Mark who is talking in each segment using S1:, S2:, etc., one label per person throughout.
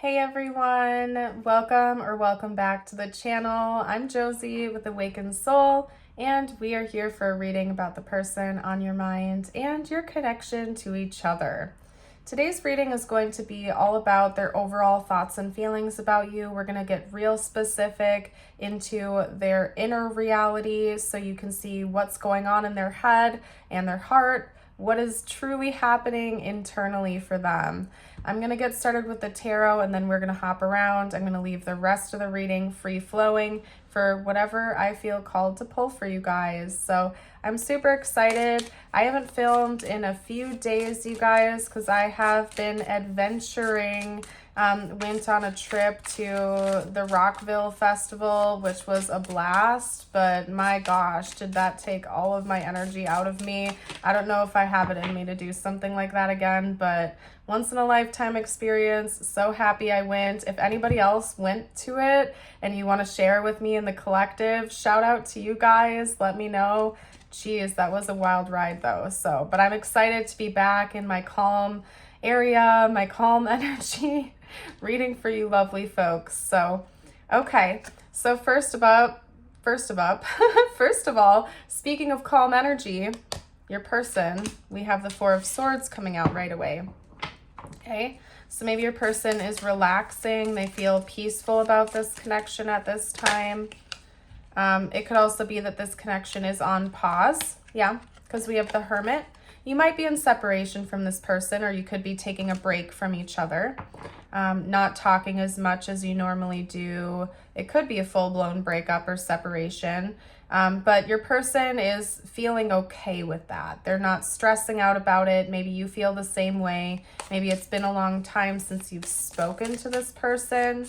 S1: Hey everyone, welcome back to the channel. I'm Josie with Awakened Soul, and we are here for a reading about the person on your mind and your connection to each other. Today's reading is going to be all about their overall thoughts and feelings about you. We're going to get real specific into their inner reality so you can see what's going on in their head and their heart, what is truly happening internally for them. I'm going to get started with the tarot and then we're going to hop around. I'm going to leave the rest of the reading free flowing for whatever I feel called to pull for you guys. So I'm super excited. I haven't filmed in a few days, you guys, because I have been adventuring. Went on a trip to the Rockville Festival, which was a blast, but my gosh, did that take all of my energy out of me. I don't know if I have it in me to do something like that again, but once in a lifetime experience. So happy I went. If anybody else went to it and you want to share with me in the collective, shout out to you guys. Let me know. Geez, that was a wild ride though. But I'm excited to be back in my calm area, my calm energy, reading for you lovely folks. Okay. So first of all, speaking of calm energy, your person, we have the Four of Swords coming out right away. Okay, so maybe your person is relaxing. They feel peaceful about this connection at this time. It could also be that this connection is on pause. Yeah, because we have the Hermit. You might be in separation from this person, or you could be taking a break from each other, not talking as much as you normally do. It could be a full-blown breakup or separation, but your person is feeling okay with that. They're not stressing out about it. Maybe you feel the same way. Maybe it's been a long time since you've spoken to this person.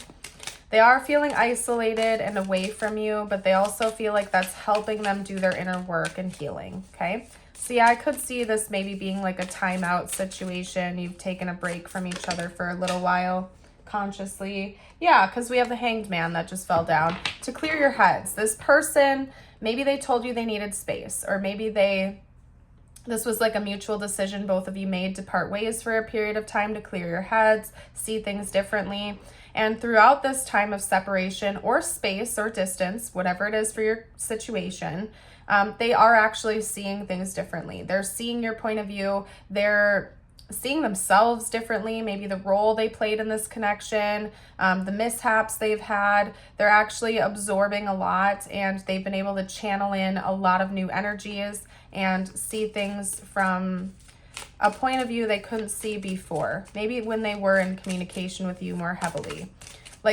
S1: They are feeling isolated and away from you, but they also feel like that's helping them do their inner work and healing, okay? So yeah, I could see this maybe being like a timeout situation. You've taken a break from each other for a little while consciously. Yeah, because we have the Hanged Man that just fell down. To clear your heads, this person, maybe they told you they needed space, or maybe this was like a mutual decision both of you made to part ways for a period of time to clear your heads, see things differently. And throughout this time of separation or space or distance, whatever it is for your situation, they are actually seeing things differently. They're seeing your point of view. They're seeing themselves differently, maybe the role they played in this connection, the mishaps they've had. They're actually absorbing a lot, and they've been able to channel in a lot of new energies and see things from a point of view they couldn't see before, maybe when they were in communication with you more heavily.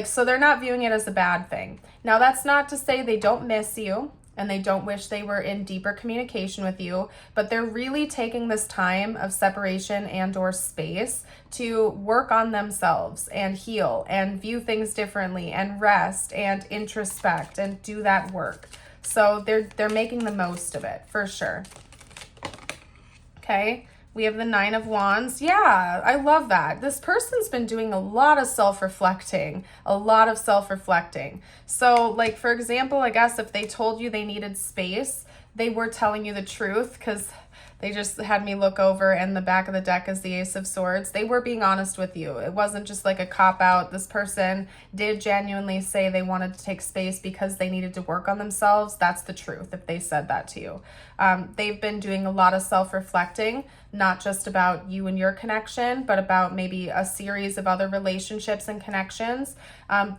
S1: So they're not viewing it as a bad thing. Now, that's not to say they don't miss you and they don't wish they were in deeper communication with you, but they're really taking this time of separation and or space to work on themselves and heal and view things differently and rest and introspect and do that work. So they're making the most of it for sure. Okay. We have the Nine of Wands. Yeah, I love that. This person's been doing a lot of self-reflecting. So for example, I guess if they told you they needed space, they were telling you the truth, because they just had me look over and the back of the deck is the Ace of Swords. They were being honest with you. It wasn't just like a cop-out. This person did genuinely say they wanted to take space because they needed to work on themselves. That's the truth if they said that to you. They've been doing a lot of self-reflecting, not just about you and your connection, but about maybe a series of other relationships and connections.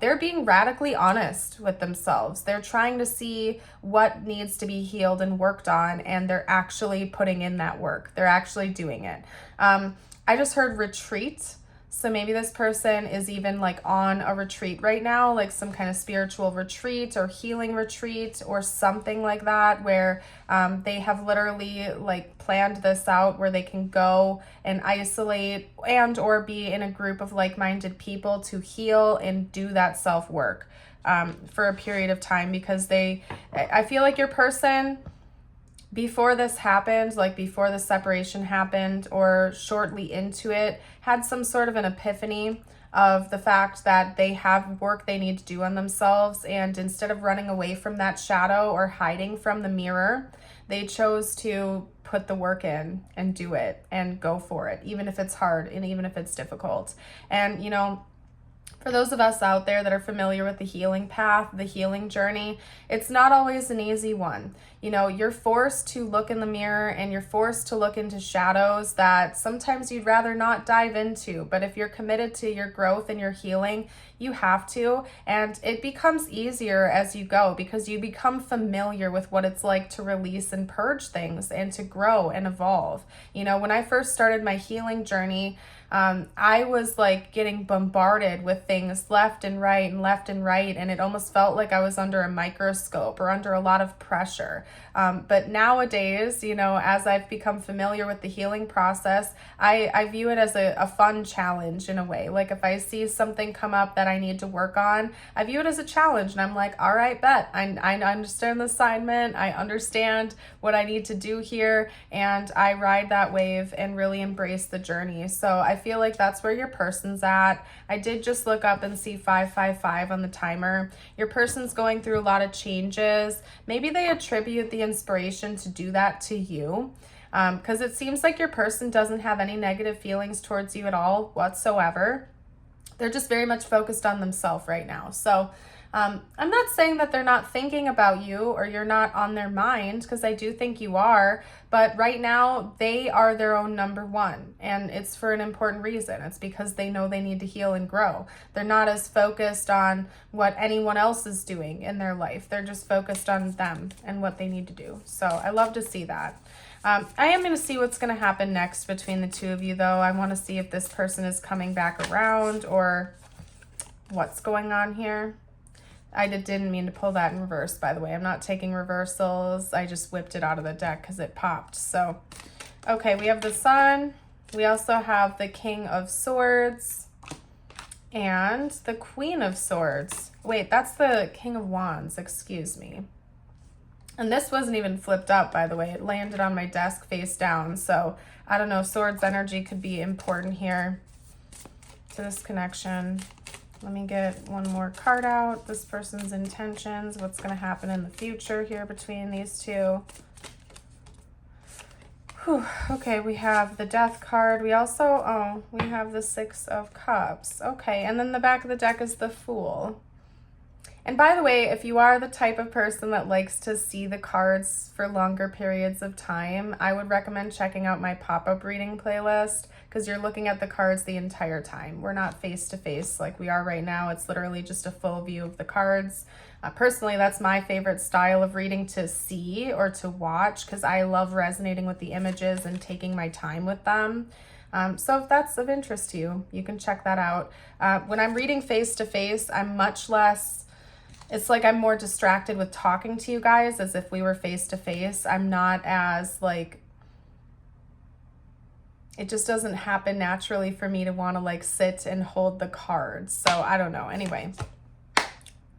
S1: They're being radically honest with themselves. They're trying to see what needs to be healed and worked on, and they're actually putting in that work. They're actually doing it. I just heard retreat. So maybe this person is even on a retreat right now, like some kind of spiritual retreat or healing retreat or something like that, where they have literally planned this out where they can go and isolate and or be in a group of like-minded people to heal and do that self-work for a period of time, because I feel like your person, before this happened, before the separation happened or shortly into it, had some sort of an epiphany of the fact that they have work they need to do on themselves. And instead of running away from that shadow or hiding from the mirror, they chose to put the work in and do it and go for it, even if it's hard and even if it's difficult. And, For those of us out there that are familiar with the healing path, the healing journey, it's not always an easy one. You know, you're forced to look in the mirror and you're forced to look into shadows that sometimes you'd rather not dive into. But if you're committed to your growth and your healing, you have to. And it becomes easier as you go because you become familiar with what it's like to release and purge things and to grow and evolve. You know, when I first started my healing journey, I was like getting bombarded with things left and right and left and right, and it almost felt like I was under a microscope or under a lot of pressure. But nowadays, you know, as I've become familiar with the healing process, I view it as a fun challenge in a way. Like if I see something come up that I need to work on, I view it as a challenge, and I'm like, all right, bet. I understand the assignment. I understand what I need to do here, and I ride that wave and really embrace the journey. So I feel like that's where your person's at. I did just look up and see 555 on the timer. Your person's going through a lot of changes. Maybe they attribute the inspiration to do that to you, because it seems like your person doesn't have any negative feelings towards you at all whatsoever. They're just very much focused on themselves right now. So I'm not saying that they're not thinking about you or you're not on their mind, because I do think you are, but right now they are their own number one, and it's for an important reason. It's because they know they need to heal and grow. They're not as focused on what anyone else is doing in their life. They're just focused on them and what they need to do. So I love to see that. I am going to see what's going to happen next between the two of you, though. I want to see if this person is coming back around or what's going on here. I didn't mean to pull that in reverse, by the way. I'm not taking reversals. I just whipped it out of the deck because it popped. So, okay, we have the Sun. We also have the King of Swords and the Queen of Swords. Wait, that's the King of Wands, excuse me. And this wasn't even flipped up, by the way. It landed on my desk face down. So, I don't know, Swords energy could be important here to this connection. Let me get one more card out. This person's intentions, what's going to happen in the future here between these two. Whew. Okay, we have the Death card. We also, we have the Six of Cups. Okay, and then the back of the deck is the Fool. And by the way, if you are the type of person that likes to see the cards for longer periods of time, I would recommend checking out my pop-up reading playlist, because you're looking at the cards the entire time. We're not face-to-face like we are right now. It's literally just a full view of the cards. Personally, that's my favorite style of reading to see or to watch, because I love resonating with the images and taking my time with them. So if that's of interest to you, you can check that out. When I'm reading face-to-face, I'm much less... It's like I'm more distracted with talking to you guys as if we were face-to-face. I'm not as like... It just doesn't happen naturally for me to want to like sit and hold the cards. So I don't know. Anyway,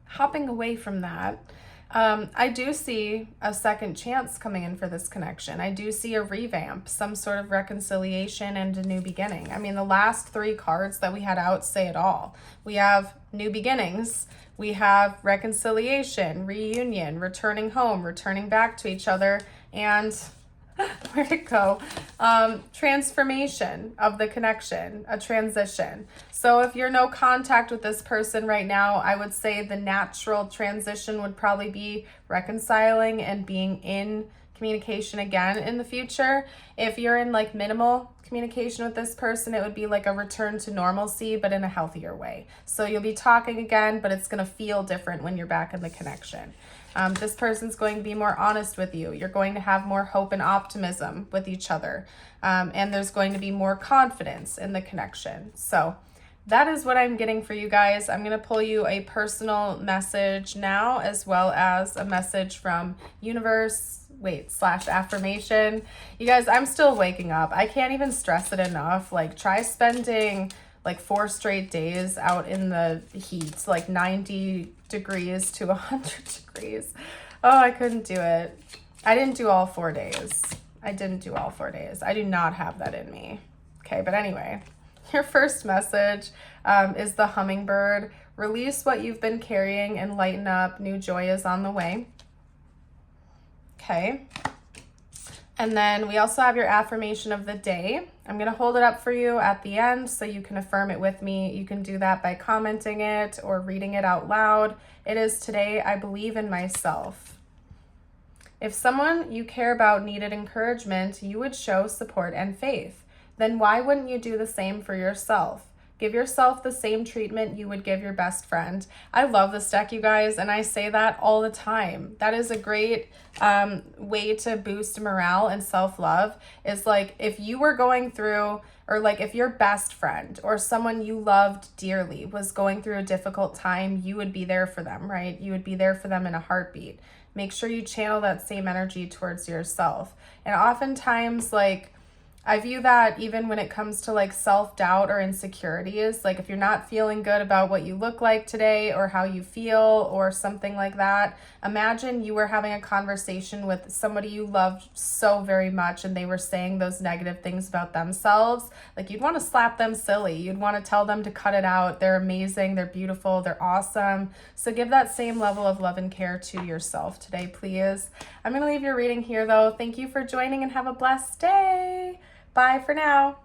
S1: hopping away from that, I do see a second chance coming in for this connection. I do see a revamp, some sort of reconciliation and a new beginning. I mean, the last three cards that we had out say it all. We have new beginnings. We have reconciliation, reunion, returning home, returning back to each other, and where'd it go? Transformation of the connection, a transition. So if you're no contact with this person right now, I would say the natural transition would probably be reconciling and being in communication again in the future. If you're in like minimal communication with this person, it would be like a return to normalcy, but in a healthier way. So you'll be talking again, but it's going to feel different when you're back in the connection. This person's going to be more honest with you. You're going to have more hope and optimism with each other. And there's going to be more confidence in the connection. So that is what I'm getting for you guys. I'm going to pull you a personal message now, as well as a message from universe, / affirmation. You guys, I'm still waking up. I can't even stress it enough. Like, try spending like 4 straight days out in the heat, like 90 degrees to 100 degrees. Oh, I couldn't do it. I didn't do all 4 days. I do not have that in me. Okay, but anyway, your first message is the hummingbird. Release what you've been carrying and lighten up. New joy is on the way. Okay. And then we also have your affirmation of the day. I'm going to hold it up for you at the end so you can affirm it with me. You can do that by commenting it or reading it out loud. It is, today I believe in myself. If someone you care about needed encouragement, you would show support and faith. Then why wouldn't you do the same for yourself? Give yourself the same treatment you would give your best friend. I love this deck, you guys, and I say that all the time. That is a great way to boost morale and self-love. Is like, if you were going through, or like if your best friend or someone you loved dearly was going through a difficult time, you would be there for them, right? You would be there for them in a heartbeat. Make sure you channel that same energy towards yourself. And oftentimes, like, I view that even when it comes to like self-doubt or insecurities, like if you're not feeling good about what you look like today or how you feel or something like that, imagine you were having a conversation with somebody you loved so very much and they were saying those negative things about themselves. Like, you'd want to slap them silly. You'd want to tell them to cut it out. They're amazing. They're beautiful. They're awesome. So give that same level of love and care to yourself today, please. I'm going to leave your reading here though. Thank you for joining and have a blessed day. Bye for now.